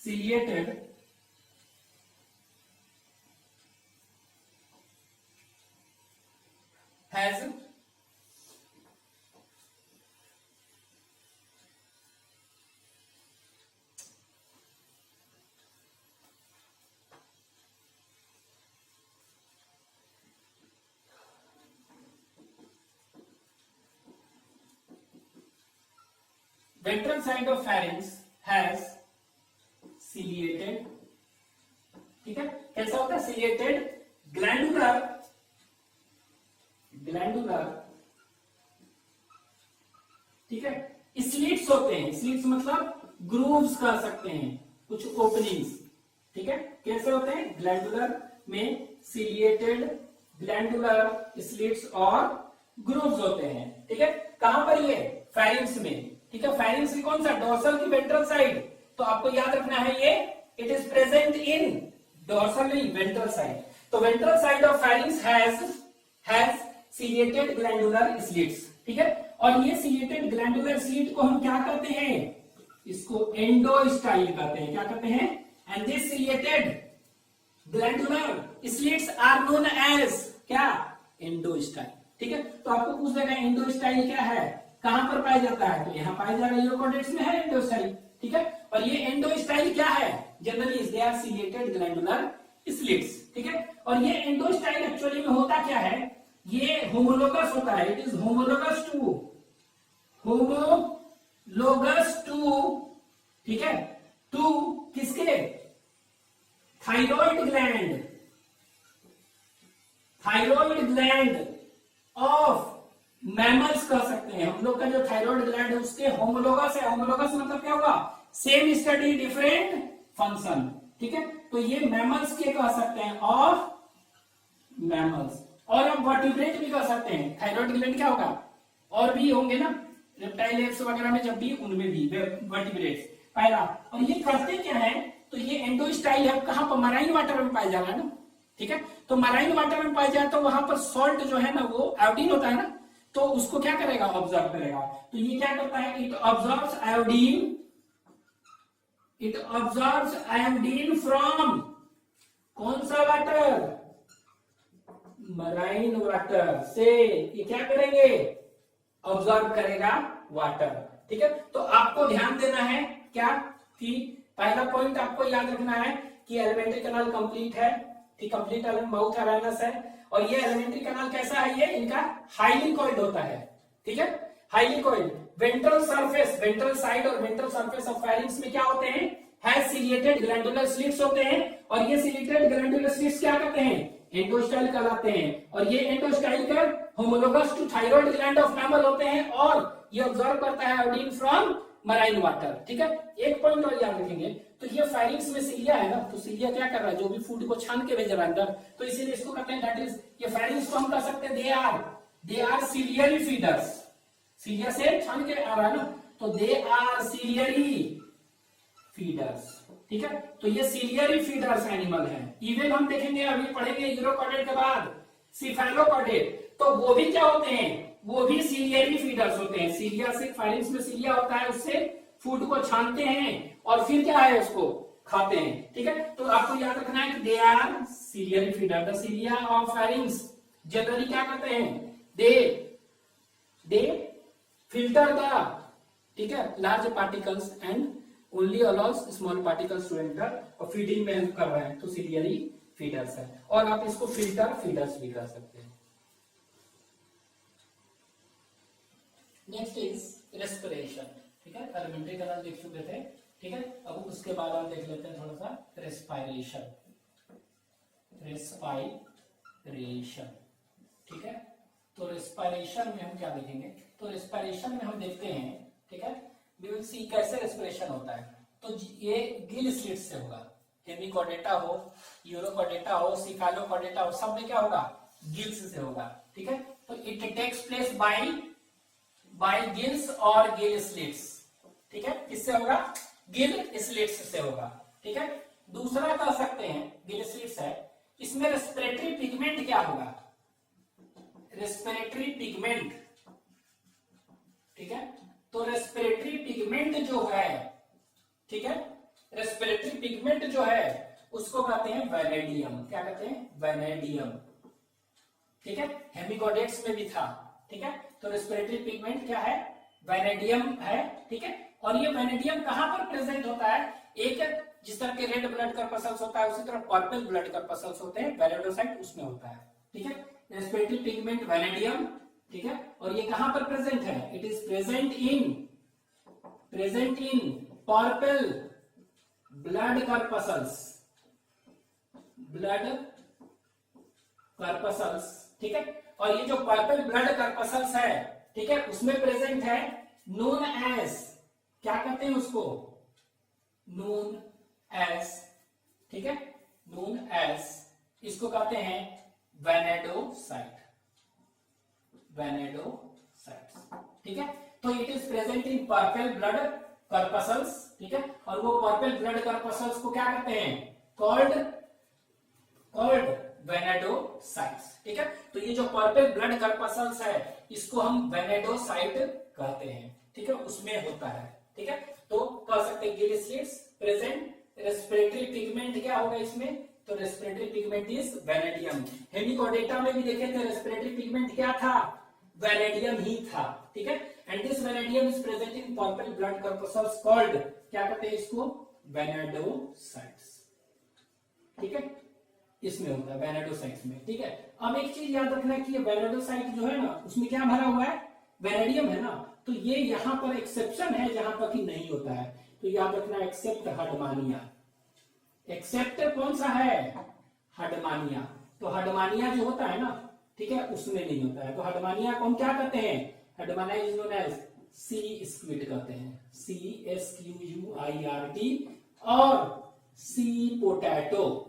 ciliated has ventral side of pharynx has ciliated, ठीक है, कैसा होता है? ciliated glandular ठीक है, स्लिट्स होते हैं। स्लिट्स मतलब ग्रूव्स कह सकते हैं, कुछ ओपनिंग्स, ठीक है, कैसे होते हैं? ग्लैंडुलर में सिलिएटेड ग्लैंडुलर स्लिट्स और ग्रूव्स होते हैं, ठीक है। कहां पर? ये फेरिंग्स में, ठीक है। फेरिंग्स की कौन सा? डोर्सल की वेंट्रल साइड। तो आपको याद रखना है ये it is present in dorsal नहीं, वेंट्रल साइड। तो ventral side of pharynx has ciliated glandular slits, ठीक है। और ये सिलिएटेड ग्लैंडुलर स्लिट को हम क्या कहते हैं? इसको एंडोस्टाइल कहते हैं। क्या कहते हैं? And this ciliated glandular slits are known as क्या? एंडोस्टाइल, ठीक है। तो आपको पूछ देगा एंडोस्टाइल क्या है, कहां पर पाया जाता है? तो यहां पाया जाएगा, यूरोकोडेट्स में है एंडोस्टाइल, ठीक है। और ये एंडोस्टाइल क्या है? Generally they are ciliated glandular slits, ठीक है। और ये एंडोस्टाइल एक्चुअली में होता क्या है? ये होमोलोगस होता है। इट इज होमोलोगस टू, ठीक है, टू किसके? थायराइड ग्लैंड ऑफ मैमल्स कह सकते हैं हम लोग का। जो थायराइड ग्लैंड है उसके होमोलोगस है। होमोलोगस मतलब क्या होगा? सेम स्टडी डिफरेंट फंक्शन, ठीक है। तो ये मैमल्स के कह सकते हैं, ऑफ मैमल्स। और अब वर्टिब्रेट भी कह सकते हैं। थायराइड ग्लैंड क्या होगा? और भी होंगे ना, रेप्टाइल एप्स वगैरह में, जब भी उनमें भी वर्टिब्रेट्स पहला। और ये करते क्या है? तो ये एंडोस्टाइल है, कहां पर? मराइन वाटर में पाया जा रहा है ना, ठीक है। तो मराइन वाटर में पाया जाए तो वहां पर सॉल्ट जो है ना, वो आयोडीन होता है ना, तो उसको क्या करेगा? ऑब्जर्व करेगा। तो ये क्या करता है? इट ऑब्जर्व्स आयोडीन फ्रॉम कौन सा वाटर? मराइन वाटर से। ये क्या करेंगे? ऑब्जर्व करेगा वाटर, ठीक है। तो आपको ध्यान देना है क्या कि पहला पॉइंट आपको याद रखना है कि एलिमेंट्री कैनाल कंप्लीट है, ठीक, कंप्लीट माउथ अवेयरनेस है। और ये एलिमेंट्री कैनाल कैसा है? ये इनका हाईली कॉइल्ड होता है, ठीक है, highly coiled. Ventral surface, ventral side और वेंट्रल सरफेस ऑफ फेरिंग्स में क्या होते हैं? हैज सिलिएटेड ग्लैंडुलर स्लिट्स होते हैं। और ये सिलिएटेड ग्लैंडुलर स्लिट्स क्या करते हैं? एंडोस्टाइल कहलाते हैं। और ये एंडोस्टाइल का homologous to thyroid gland of mammal होते हैं। और ये ऑब्जर्व करता है आयोडीन फ्रॉम मराइन वाटर, ठीक है। एक पॉइंट और याद रखेंगे, तो ये फेरिंग्स में सिलिया है ना, तो सिलिया क्या कर रहा है? जो भी फूड को छान के भेज रहा है अंदर, तो इसीलिए इसको कहते हैं दैट इज, ये फेरिंग्स को हम कह सकते हैं they are ciliary feeders. Cilia से छान के आ रहा है ना, तो दे आर सिलियरी फीडर्स, ठीक है। तो ये सिलियरी फीडर्स एनिमल है। इवन हम देखेंगे, अभी पढ़ेंगे यूरोकॉडेट के बाद सिफेलोकॉडेट, तो वो भी क्या होते हैं? वो भी सिलियरी फीडर्स होते हैं। सिलिया से, फेरिंग्स में सिलिया होता है, उससे फूड को छानते हैं और फिर क्या है? उसको खाते हैं, ठीक है। तो आपको याद रखना है कि they are ciliary feeder. The cilia of pharynx generally क्या करते हैं? दे फिल्टर द, ठीक है, large particles and only allows small particles to enter. और फीडिंग में हेल्प कर रहे हैं, तो सिलियरी फीडर्स है। और आप इसको फिल्टर फीडर्स भी कर सकते हैं। नेक्स्ट इज रेस्पिरेशन, ठीक है, एलिमेंट्री कलर देख चुके थे, ठीक है। अब उसके बाद हम देख लेते हैं थोड़ा सा रेस्पिरेशन, रेस्पिरेशन, ठीक है। तो रेस्पिरेशन में हम क्या देखेंगे, तो रेस्पिरेशन में हम देखते हैं, ठीक है, वी विल सी कैसे रेस्पिरेशन होता है। तो ये गिल स्लिट से होगा, हेमिकॉर्डेटा हो, यूरोकॉर्डेटा हो, सिफेलोकॉर्डेटा हो, सब में क्या होगा, गिल्स से होगा, ठीक है। तो it takes place by gills और गिल स्लिट्स, ठीक है, किससे होगा, गिल स्लिट्स से होगा, ठीक है। दूसरा कह सकते हैं गिल स्लिट्स है, इसमें रेस्पिरेटरी पिगमेंट क्या होगा, रेस्पिरेटरी पिगमेंट, ठीक है। तो रेस्पिरेटरी पिगमेंट जो है, ठीक है, रेस्पिरेटरी पिगमेंट जो है उसको कहते हैं वैनेडियम, क्या कहते हैं, वैनेडियम, ठीक है। हेमिकॉर्डेट्स में भी था, ठीक है। तो रेस्पिरेटरी पिगमेंट क्या है, वैनेडियम है, ठीक है। और ये वैनेडियम कहां पर प्रेजेंट होता है, एक जिस तरह के रेड ब्लड कर्पसल्स होता है उसी तरह पर्पल ब्लड कर्पसल्स होते हैं, वैनेडोसाइट उसमें होता है, ठीक है। रेस्पिरेटरी पिगमेंट वैनेडियम, ठीक है। और ये कहां पर प्रेजेंट है, it is present in purple blood corpuscles, ठीक है। और ये जो पर्पल ब्लड कर्पसल्स है, ठीक है, उसमें प्रेजेंट है नोन एज, क्या कहते हैं उसको, नोन एज, ठीक है, नोन एज, इसको कहते हैं वैनेडोसाइट, ठीक है। तो it is present in purple blood corpuscles, ठीक है। और वो पर्पल ब्लड कर्पसल्स को क्या कहते हैं, कॉल्ड वेनेडोसाइट्स, ठीक है। तो ये जो पर्पल ब्लड कर्पसल्स है इसको हम वेनेडोसाइट कहते हैं, ठीक है, उसमें होता है, ठीक है। तो कह सकते हैं gill slits present, respiratory pigment क्या होगा इसमें, तो respiratory pigment is vanadium. Hemichordata में भी देखे थे रेस्पिरेटरी पिगमेंट क्या था, वैनेडियम ही था, ठीक है। And this vanadium is present in purple blood corpuscles called, क्या कहते हैं इसको, वेनेडोसाइट्स, ठीक है, इसमें होता है वेनेडोसाइट्स में, ठीक है। अब एक चीज याद रखना कि ये वेनेडोसाइट जो है ना उसमें क्या भरा हुआ है, वैनेडियम है ना, तो ये यहाँ पर एक्सेप्शन है जहां पर कि नहीं होता है, तो याद रखना एक्सेप्ट हडमानिया, एक्सेप्ट कौन सा है, हडमानिया। तो हडमानिया जो होता है ना, ठीक है, उसमें नहीं होता है। तो हडमानिया को हम क्या कहते हैं, Herdmania is known as sea squid कहते हैं, CSQUIRT, और सी पोटैटो,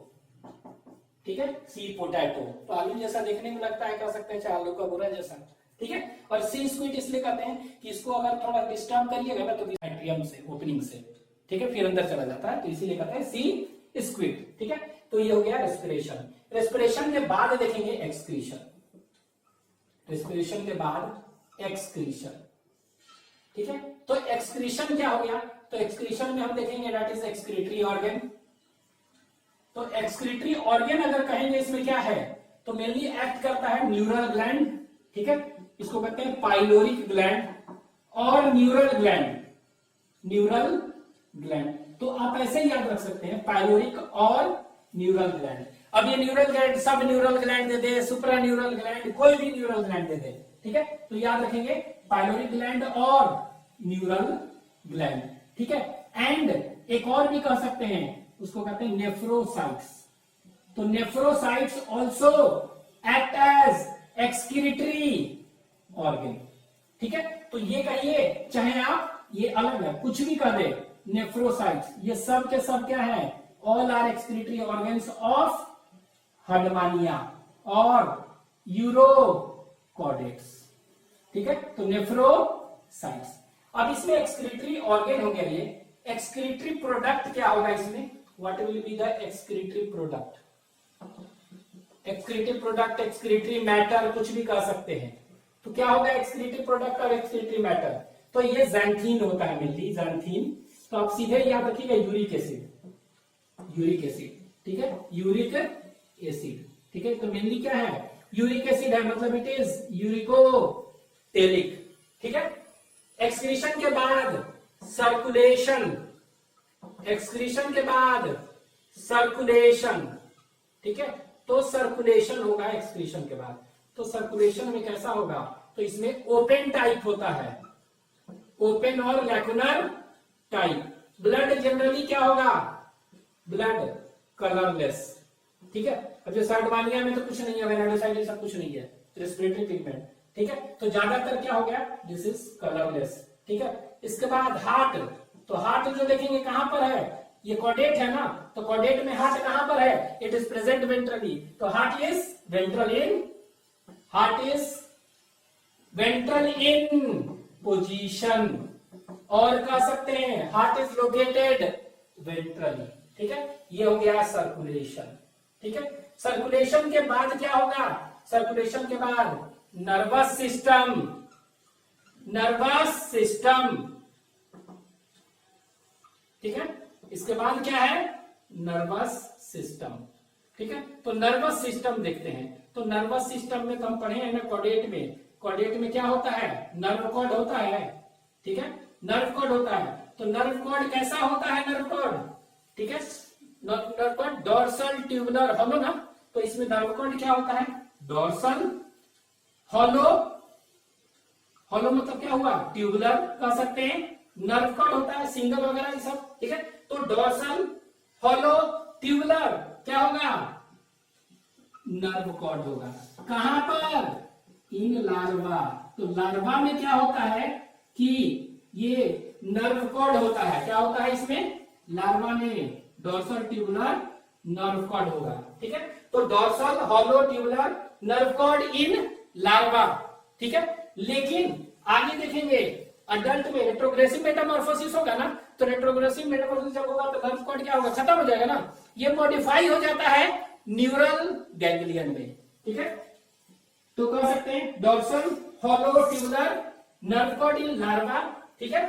ठीक है, सी पोटैटो। तो आलू जैसा देखने में लगता है, कह सकते हैं आलू का बुरा जैसा, ठीक है। और सी स्क्विड इसलिए कहते हैं कि इसको अगर थोड़ा डिस्टर्ब करिएगा ना तो एट्रियम से, ओपनिंग से, ठीक है, फिर अंदर चला जाता है, तो इसीलिए कहते हैं सी स्क्विड, ठीक है। तो ये हो गया रेस्पिरेशन। रेस्पिरेशन के बाद देखेंगे एक्सक्रीशन, रेस्पिरेशन के बाद एक्सक्रीशन, ठीक है। तो एक्सक्रीशन क्या हो गया, तो एक्सक्रीशन में हम देखेंगे दैट इज एक्सक्रीटरी ऑर्गन। तो एक्सक्रीटरी ऑर्गन अगर कहेंगे इसमें क्या है, तो मेनली एक्ट करता है न्यूरल ग्लैंड, ठीक है, इसको कहते हैं पाइलोरिक ग्लैंड और न्यूरल ग्लैंड। तो आप ऐसे ही याद रख सकते हैं पाइलोरिक और न्यूरल ग्लैंड। अब ये न्यूरल ग्लैंड, सब न्यूरल ग्लैंड दे दे, सुप्रा न्यूरल ग्लैंड, कोई भी न्यूरल ग्लैंड दे दे, ठीक है, तो याद रखेंगे पाइलोरिक ग्लैंड और न्यूरल ग्लैंड, ठीक है। एंड एक और भी कह सकते हैं, उसको कहते हैं नेफ्रोसाइट्स। तो nephrocytes also act as excretory organ, ठीक है। तो ये कहिए, चाहे आप ये अलग है कुछ भी कह दे, नेफ्रोसाइट्स ये सब के सब क्या है, all are excretory organs of Herdmania और यूरोकॉर्डेट्स, ठीक है। तो नेफ्रोसाइट्स। अब इसमें एक्सक्रीटरी ऑर्गन हो गया, ये एक्सक्रीटरी प्रोडक्ट क्या होगा इसमें, what will be the excretory product, excretory product, excretory matter, कुछ भी कह सकते हैं। तो क्या होगा एक्सक्रीटरी प्रोडक्ट और एक्सक्रीटरी मैटर, तो ये ज़ैंथीन होता है, मिलती ज़ैंथीन। तो आप सीधे याद रखिएगा यूरिक एसिड, ठीक है, यूरिक एसिड, ठीक है। तो मेनली क्या है, यूरिक एसिड है, मतलब इट इज यूरिकोटेलिक, ठीक है। एक्सक्रीशन के बाद सर्कुलेशन, एक्सक्रीशन के बाद सर्कुलेशन, ठीक है। तो सर्कुलेशन होगा एक्सक्रीशन के बाद। तो सर्कुलेशन में कैसा होगा, तो इसमें ओपन टाइप होता है, ओपन और लैकुनर टाइप। ब्लड जनरली क्या होगा, ब्लड कलरलेस, ठीक है। अब जो सर्डमानिया में तो कुछ नहीं है, वेनाडोसाइटिस सब कुछ नहीं है, रेस्पिरेटरी पिगमेंट, ठीक है। तो ज्यादातर क्या हो गया, दिस इज कलरलेस, ठीक है। इसके बाद हार्ट, तो हार्ट जो देखेंगे कहां पर है, ये कॉर्डेट है ना, तो कॉर्डेट में हार्ट कहां पर है, इट इज प्रेजेंट वेंट्रली, तो heart is ventral in, heart is ventral in position, और कह सकते हैं हार्ट इज लोकेटेड वेंट्रली, ठीक है। ये हो गया सर्कुलेशन, ठीक है। सर्कुलेशन के बाद क्या होगा, सर्कुलेशन के बाद नर्वस सिस्टम, नर्वस सिस्टम, ठीक है। इसके बाद क्या है, नर्वस सिस्टम, ठीक है। तो नर्वस सिस्टम देखते हैं, तो नर्वस सिस्टम में हम पढ़े हैं ना कॉर्डेट में, कॉर्डेट में क्या होता है, नर्व कॉर्ड होता है, ठीक है, नर्व कॉर्ड होता है। तो नर्व कॉर्ड कैसा होता है, नर्व कॉर्ड, ठीक है, nerve cord dorsal tubular hollow ना, तो इसमें नर्व कॉर्ड क्या होता है, डोर्सल हॉलो, हॉलो मतलब क्या हुआ, ट्यूबुलर कह सकते हैं, नर्व कॉर्ड होता है सिंगल वगैरह ये सब, ठीक है। तो डोर्सल हॉलो ट्यूबुलर क्या होगा, नर्व कॉर्ड होगा, कहां पर, इन लार्वा। तो लार्वा में क्या होता है कि ये नर्व कॉर्ड होता है, क्या होता है इसमें, लार्वा में डोर्सल ट्यूबुलर नर्व कॉर्ड होगा, ठीक है। तो dorsal hollow tubular nerve cord in larva, ठीक है। लेकिन आगे देखेंगे अडल्ट में रेट्रोग्रेसिव मेटामॉर्फोसिस होगा ना, तो रेट्रोग्रेसिव मेटामॉर्फोसिस जब होगा तो नर्व कॉर्ड क्या होगा, खत्म हो जाएगा ना, ये मॉडिफाई हो जाता है न्यूरल गैंग्लियन में, ठीक है। तो कह सकते हैं dorsal hollow tubular nerve cord in larva, ठीक है।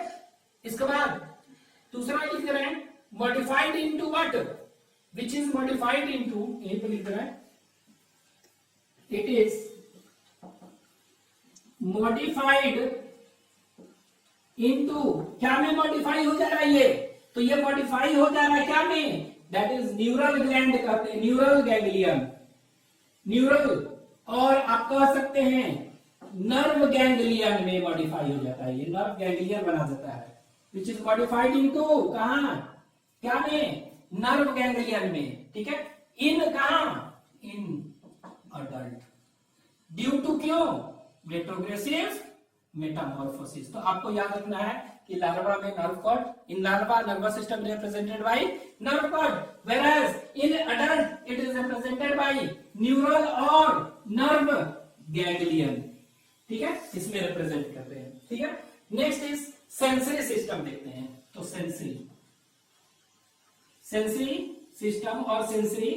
इसके बाद दूसरा लिख रहे हैं modified into what, which is modified into, यहीं पर लिख रहे हैं, इट इज मॉडिफाइड इनटू, क्या में मॉडिफाई हो जा रहा है ये, तो ये मॉडिफाई हो जा रहा है क्या में, दैट इज न्यूरल ग्लैंड कहते हैं, न्यूरल गैंग्लियन, न्यूरल, और आप कह सकते हैं नर्व गैंग्लियन में मॉडिफाई हो जाता है, ये नर्व गैंग्लियन बना देता है, विच इज मॉडिफाइड इनटू कहां, क्या में, नर्व गैंग्लियन में, ठीक है। इन कहां, इन अडल्ट, ड्यू टू क्यों, रेट्रोग्रेसिव मेटामॉर्फोसिस। तो आपको याद रखना है कि लार्वा में nerve cord, in larva nervous system represented by nerve cord, whereas in adult it is represented by neural और नर्व गैंग्लियन, ठीक है, इसमें रिप्रेजेंट करते हैं, ठीक है। नेक्स्ट इज सेंसरी सिस्टम देखते हैं, तो सेंसरी, सेंसरी सिस्टम और सेंसरी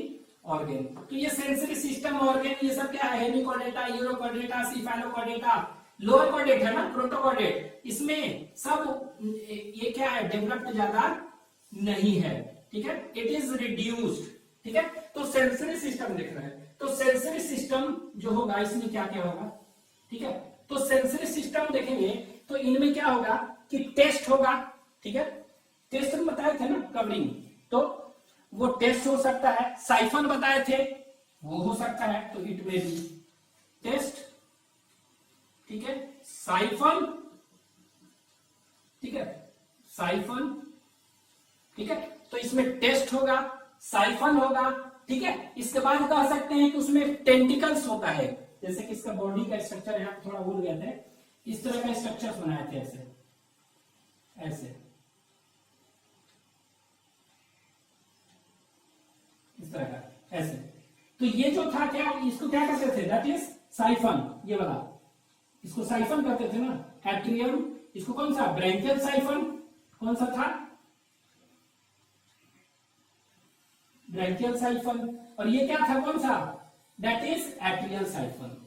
ऑर्गन, तो ये सेंसरी सिस्टम ऑर्गन ये सब क्या है, Hemichordata, urochordata, cephalochordata, lower chordate है ना, प्रोटोकॉर्डेट, इसमें सब ये क्या है, डेवलप्ड ज्यादा नहीं है, ठीक है, इट इज रिड्यूस्ड, ठीक है। तो सेंसरी सिस्टम देख रहे हैं, तो सेंसरी सिस्टम जो होगा इसमें क्या क्या होगा, ठीक है। तो सेंसरी सिस्टम देखेंगे तो इनमें क्या होगा कि टेस्ट होगा, ठीक है, टेस्ट में बताए थे ना कवरिंग, तो वो टेस्ट हो सकता है, साइफन बताए थे वो हो सकता है, तो इट में भी टेस्ट, ठीक है, साइफन, ठीक है, साइफन, ठीक है। तो इसमें टेस्ट होगा, साइफन होगा, ठीक है। इसके बाद कह सकते हैं कि उसमें टेंटिकल्स होता है, जैसे कि इसका बॉडी का स्ट्रक्चर यहाँ थोड़ा भूल गए थे, इस तरह का स्ट्रक्चर बनाए थे, ऐसे ऐसे इस तरह का ऐसे, तो ये जो था क्या, इसको क्या कहते थे, दैट इज साइफन, ये वाला, इसको साइफन कहते थे ना, एट्रियम, इसको कौन सा, ब्रैंकियल साइफन, कौन सा था, ब्रैंकियल साइफन, और ये क्या था, कौन सा, दैट इज एट्रियल साइफन,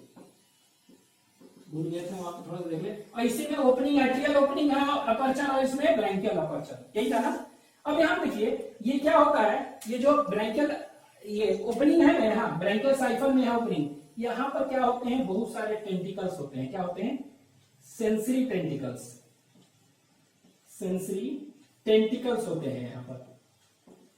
भूल गए थे वहां पर, थोड़ा देख ले। और इसी में ओपनिंग, एट्रियल ओपनिंग है, अपर्चर, और इसमें ब्रैंकियल अपर्चर, यही था ना। अब यहां देखिए ये क्या होता है, ये जो ब्रैंकियल ये ओपनिंग है ना, यहाँ ब्रैंकियल साइफन में है ओपनिंग, यहाँ पर क्या होते हैं, बहुत सारे टेंटिकल्स होते हैं, क्या होते हैं, सेंसरी टेंटिकल्स, सेंसरी टेंटिकल्स होते हैं, यहाँ पर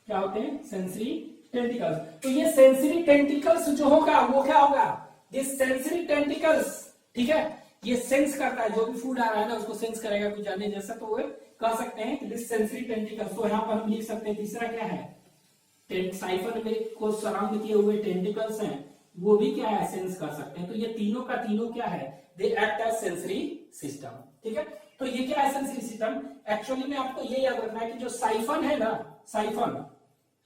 क्या होते हैं, सेंसरी टेंटिकल्स। तो ये सेंसरी टेंटिकल्स जो होगा वो क्या होगा, दिस सेंसरी टेंटिकल्स, ठीक है, ये सेंस करता है, जो भी फूड आ रहा है ना उसको सेंस करेगा कुछ जानने जैसा, तो वो कह सकते हैं दिस सेंसरी टेंटिकल्स। तो यहाँ पर हम लिख सकते हैं तीसरा क्या है, साइफन में को सराउंड किए हुए टेंटिकल्स हैं, वो भी क्या है, सेंस कर सकते हैं। तो ये तीनों का तीनों क्या है, they act as sensory system. ठीक है, तो ये क्या है सेंसरी सिस्टम, एक्चुअली में आपको ये याद रखना है कि जो साइफन है ना, साइफन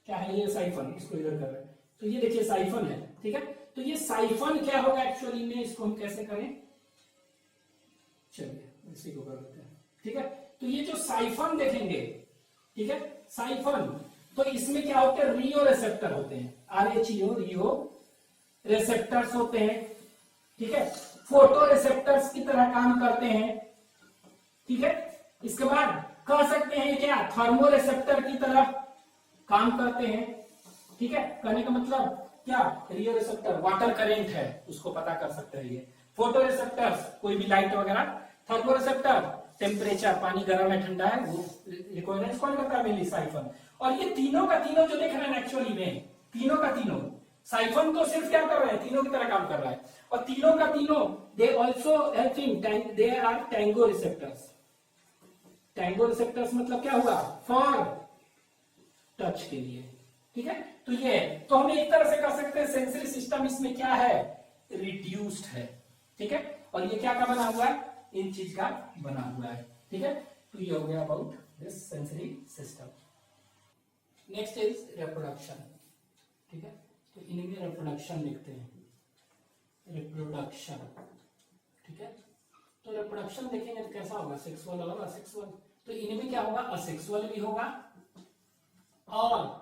क्या है, ये साइफन, इसको इधर कर रहे हैं, तो ये देखिए साइफन है। ठीक है, तो ये साइफन क्या होगा एक्चुअली में, इसको हम कैसे करें, चलिए इसी को कर लेते हैं। ठीक है, तो ये जो साइफन देखेंगे, ठीक है, साइफन, तो इसमें क्या होते हैं, रियो रिसेप्टर होते हैं, RHEO, रियो रिसेप्टर्स होते हैं। ठीक है, फोटो रिसेप्टर्स की तरह काम करते हैं। ठीक है, इसके बाद कह सकते हैं क्या, थर्मो रिसेप्टर की तरह काम करते हैं। ठीक है, कहने का मतलब क्या, रियो रिसेप्टर वाटर करेंट है उसको पता कर सकते हैं ये, फोटो रिसेप्टर्स कोई भी लाइट वगैरह, थर्मो रिसेप्टर टेम्परेचर, पानी गर्म है ठंडा है वो रिकॉर्डेंस कौन करता है, मेनली साइफन। और ये तीनों का तीनों जो देख रहे हैं एक्चुअली में, तीनों का तीनों, साइफन तो सिर्फ क्या कर रहा है, तीनों की तरह काम कर रहा है, और तीनों का तीनों they also help in, they are tango receptors. Tango receptors मतलब क्या हुआ, फॉर टच के लिए। ठीक है, तो ये, तो हम एक तरह से कह सकते हैं सेंसरी सिस्टम इसमें क्या है, रिड्यूस्ड है। ठीक है, और ये क्या का बना हुआ है, इन चीज का बना हुआ है। ठीक है, तो ये हो गया about this sensory system. Next is reproduction. ठीक है, तो इनमें रिप्रोडक्शन लिखते हैं, रिप्रोडक्शन। ठीक है, तो रिप्रोडक्शन देखेंगे तो कैसा होगा, सेक्सुअल और असेक्सुअल। तो इनमें क्या होगा, असेक्सुअल भी होगा और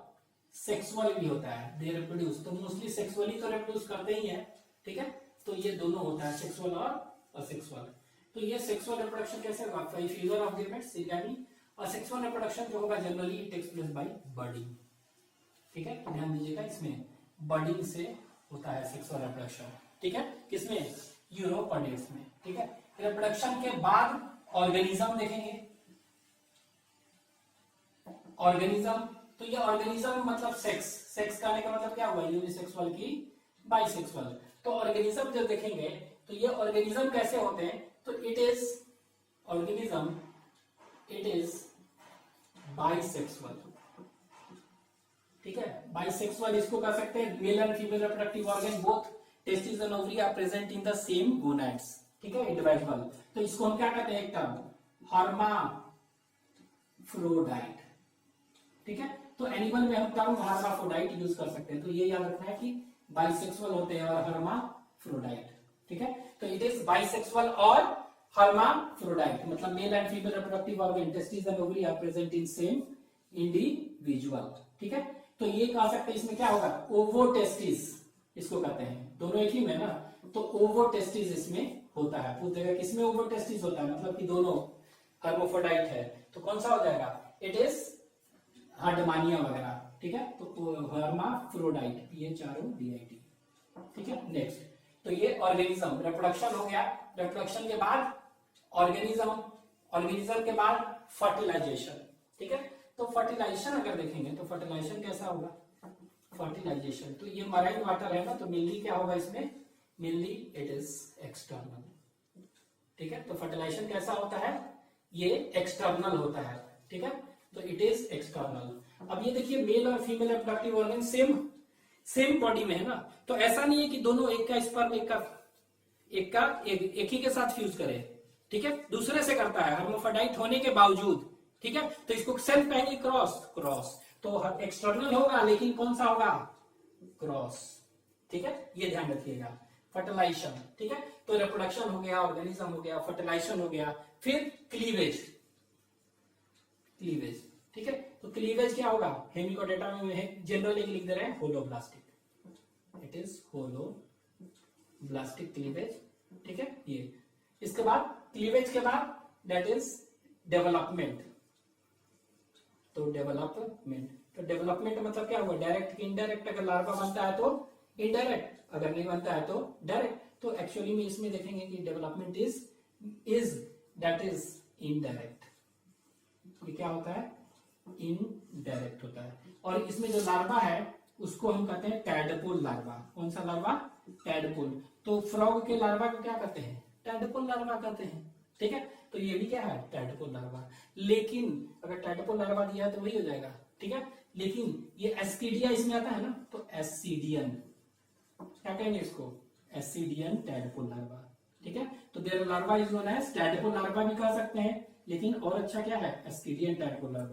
सेक्सुअल भी होता है, दे रिप्रोड्यूस। तो मोस्टली सेक्सुअली तो रिप्रोड्यूस करते ही है। ठीक है, तो ये दोनों होता है, सेक्सुअल और असेक्सुअल। तो ये सेक्सुअल रिप्रोडक्शन कैसे होगा, फ्यूजन ऑफ गैमेट्स, यानी असेक्सुअल रिप्रोडक्शन जो होगा generally it takes place by budding. ठीक है, तो ध्यान दीजिएगा इसमें बर्डिंग से होता है सेक्सुअल रिप्रोडक्शन। ठीक है, किसमें, यूरोपोडेट्स में। ठीक है, रिप्रोडक्शन के बाद ऑर्गेनिज्म देखेंगे, ऑर्गेनिज्म, तो ये ऑर्गेनिज्म मतलब सेक्स, सेक्स करने का मतलब क्या हुआ, यूनिसेक्सुअल की बाइसेक्सुअल। तो ऑर्गेनिज्म जब देखेंगे तो ये ऑर्गेनिज्म कैसे होते हैं, तो it is organism, it is bisexual. ठीक है, बाइसेक्सुअल इसको कह सकते हैं, male and female reproductive organ both testis and ovary are present in the same gonads. ठीक है, इंडिविजुअल। तो इसको हम क्या कहते हैं, एक टर्म हर्माफ्रोडाइट। ठीक है, तो एनिमल में हम टर्म हर्माफ्रोडाइट यूज कर सकते हैं। तो ये याद रखना है कि बाइसेक्सुअल होते हैं और हर्माफ्रोडाइट। ठीक है, तो इट इज बाइसेक्सुअल और हर्माफ्रोडाइट, मतलब male and female reproductive organ testis and ovary are present in same individual. ठीक है, तो ये कह सकते हैं इसमें क्या होगा, ओवोटेस्टिस इसको कहते हैं, दोनों एक ही में ना, तो ओवोटेस्टिस इसमें होता है। पूछ देगा किसमें ओवोटेस्टिस होता है, मतलब कि दोनों हर्माफ्रोडाइट है, तो कौन सा हो जाएगा, इट इज हार्डमानिया वगैरह। ठीक है, तो हर्माफ्रोडाइट, PHRODIT। ठीक है, नेक्स्ट, तो ये ऑर्गेनिज्म रिप्रोडक्शन हो गया। रिप्रोडक्शन के बाद ऑर्गेनिज्म, ऑर्गेनिज्म के बाद फर्टिलाइजेशन। ठीक है, तो फर्टिलाइजेशन अगर देखेंगे तो फर्टिलाइजेशन कैसा होगा, फर्टिलाइजेशन, तो ये मराइन वाटर है ना, तो मेनली क्या होगा इसमें, मेनली इट इज एक्सटर्नल। ठीक है, तो फर्टिलाइजेशन कैसा होता है, ये एक्सटर्नल होता है। ठीक है, तो इट इज एक्सटर्नल। अब ये देखिए मेल और female reproductive organ same body में है ना, तो ऐसा नहीं है कि दोनों एक का स्पर्म एक ही के साथ फ्यूज करे। ठीक है, दूसरे से करता है हर्माफ्रोडाइट होने के बावजूद। ठीक है, तो इसको सेल्फ कहेंगे क्रॉस, तो एक्सटर्नल होगा लेकिन कौन सा होगा, क्रॉस। ठीक है, ये ध्यान रखिएगा। फर्टिलाइजेशन, ठीक है, तो रिप्रोडक्शन हो गया, ऑर्गेनिज्म हो गया, फर्टिलाइजेशन हो गया, फिर क्लीवेज। ठीक है, तो क्लीवेज क्या होगा, हेमिकोडेटा में जनरली लिख दे रहे हैं holoblastic, it is holoblastic cleavage. ठीक है, ये इसके बाद क्लीवेज के बाद दैट इज डेवलपमेंट। तो डेवलपमेंट मतलब क्या हुआ, डायरेक्ट की इनडायरेक्ट, अगर लार्वा बनता है तो इनडायरेक्ट, अगर नहीं बनता है तो डायरेक्ट। तो एक्चुअली में इसमें देखेंगे कि development is that is indirect. ये क्या होता है, इनडायरेक्ट होता है। और इसमें जो लार्वा है उसको हम कहते हैं टैडपोल लार्वा। कौन सा लार्वा, टैडपोल। तो फ्रॉग के लार्वा को क्या कहते हैं, टेडपोल लार्वा कहते हैं। ठीक है, तो ये भी क्या है, टेडपोल लार्वा। लेकिन अगर टेडपोल लार्वा दिया है तो वही हो जाएगा। ठीक है, लेकिन ये एस्कीडिया इसमें आता है ना, तो एस्सीडियन क्या कहेंगे इसको, एस्सीडियन टेडपोल लार्वा। ठीक है, तो their larva is known as tadpole larva भी कह सकते हैं, लेकिन और अच्छा क्या है, एस्कीडियन टेडपोल लार्वा।